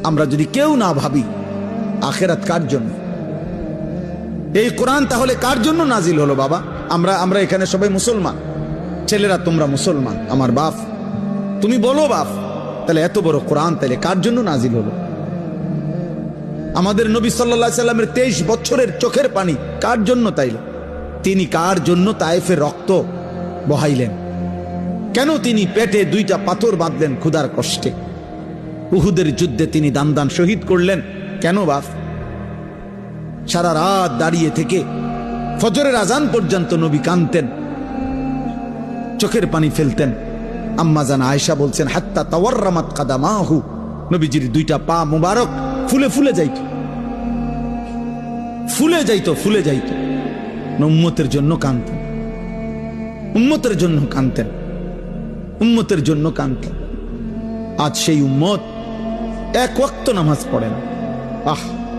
আমরা যদি কেউ না ভাবি আখিরাত কার জন্য, এই কোরআন তাহলে কার জন্য নাজিল হলো বাবা? আমরা এখানে সবাই মুসলমান, ছেলেরা তোমরা মুসলমান, আমার বাপ, তুমি বলো বাপ, তাহলে এত বড় কোরআন তাহলে কার জন্য নাজিল হলো? আমাদের নবী সাল্লাল্লাহু আলাইহি সাল্লামের 23 বছরের চোখের পানি কার জন্য তাইলে? তিনি কার জন্য তায়েফের রক্ত বহাইলেন? কেন তিনি পেটে 2টা পাথর বাঁধলেন ক্ষুধার কষ্টে? উহুদের যুদ্ধে তিনি দান শহীদ করলেন কেন বাপ? সারা রাত দাঁড়িয়ে থেকে ফজরের আজান পর্যন্ত নবী কাঁদতেন, চোখের পানি ফেলতেন। আম্মা জান আয়েশা বলছেন হাত্তা তাওয়াররামাত কাদামাহু, নবীজির 2টা পা মুবারক ফুলে ফুলে যাইত, ফুলে যাইত, ফুলে যাইত। উম্মতের জন্য কাঁদতেন, উম্মতের জন্য কাঁদতেন, উম্মতের জন্য কাঁদতেন। আজ সেই উম্মত এক ওয়াক্ত নামাজ পড়ে না। আহ